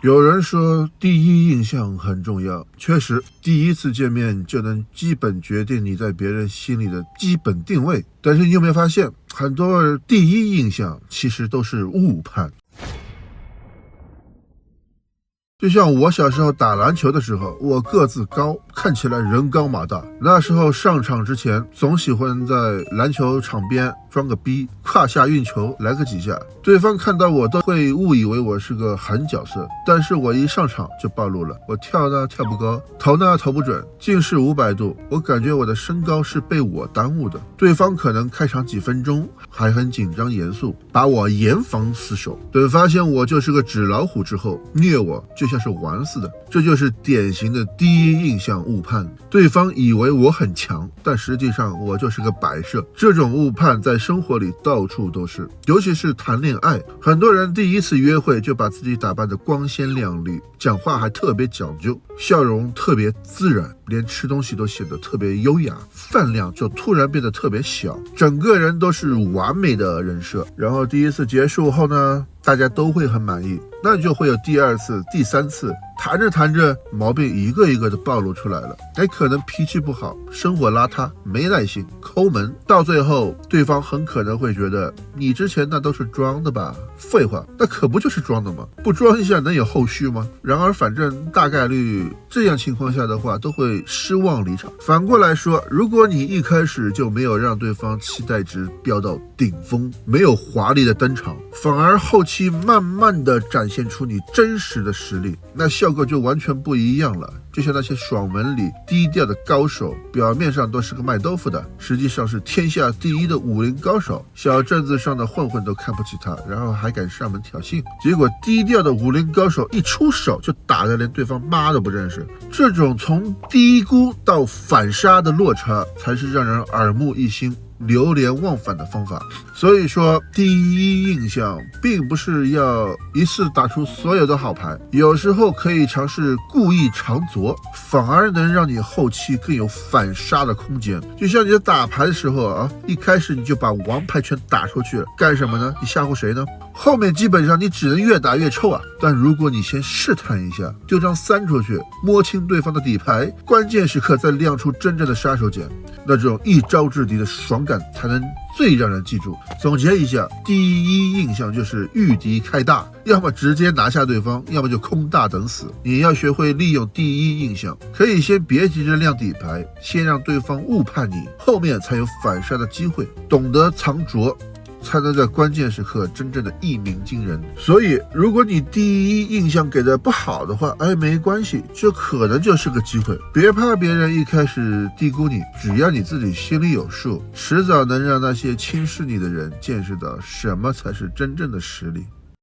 有人说第一印象很重要，确实，第一次见面就能基本决定你在别人心里的基本定位。但是你有没有发现，很多第一印象其实都是误判。就像我小时候打篮球的时候，我个子高，看起来人高马大。那时候上场之前，总喜欢在篮球场边装个逼，胯下运球来个几下，对方看到我都会误以为我是个狠角色。但是我一上场就暴露了，我跳呢跳不高，投呢投不准，近视500度，我感觉我的身高是被我耽误的。对方可能开场几分钟还很紧张严肃，把我严防死守，等发现我就是个纸老虎之后，虐我就像是玩似的。这就是典型的第一印象误判，对方以为我很强，但实际上我就是个摆设。这种误判在生活里到处都是，尤其是谈恋爱，很多人第一次约会就把自己打扮得光鲜亮丽，讲话还特别讲究，笑容特别自然，连吃东西都显得特别优雅，饭量就突然变得特别小，整个人都是完美的人设。然后第一次结束后呢，大家都会很满意，那就会有第二次、第三次，谈着谈着毛病一个一个的暴露出来了。可能脾气不好，生活邋遢，没耐心，抠门，到最后对方很可能会觉得你之前那都是装的吧？废话，那可不就是装的吗？不装一下能有后续吗？然而反正大概率这样情况下的话都会失望离场。反过来说，如果你一开始就没有让对方期待值飙到顶峰，没有华丽的登场，反而后期慢慢的展现出你真实的实力，那效果就完全不一样了。就像那些爽文里低调的高手，表面上都是个卖豆腐的，实际上是天下第一的武林高手，小镇子上的混混都看不起他，然后还敢上门挑衅。结果低调的武林高手一出手就打得连对方妈都不认识。这种从低估到反杀的落差，才是让人耳目一新流连忘返的方法。所以说第一印象并不是要一次打出所有的好牌，有时候可以尝试故意长拙，反而能让你后期更有反杀的空间。就像你在打牌的时候啊，一开始你就把王牌全打出去了，干什么呢？你吓唬谁呢？后面基本上你只能越打越臭啊。但如果你先试探一下，丢张3出去，摸清对方的底牌，关键时刻再亮出真正的杀手锏，那这种一招制敌的爽感才能最让人记住。总结一下，第一印象就是御敌开大，要么直接拿下对方，要么就空大等死。你要学会利用第一印象，可以先别急着亮底牌，先让对方误判你，后面才有反杀的机会。懂得藏拙，才能在关键时刻真正的一鸣惊人。所以如果你第一印象给的不好的话，没关系，这可能就是个机会。别怕别人一开始低估你，只要你自己心里有数，迟早能让那些轻视你的人见识到什么才是真正的实力。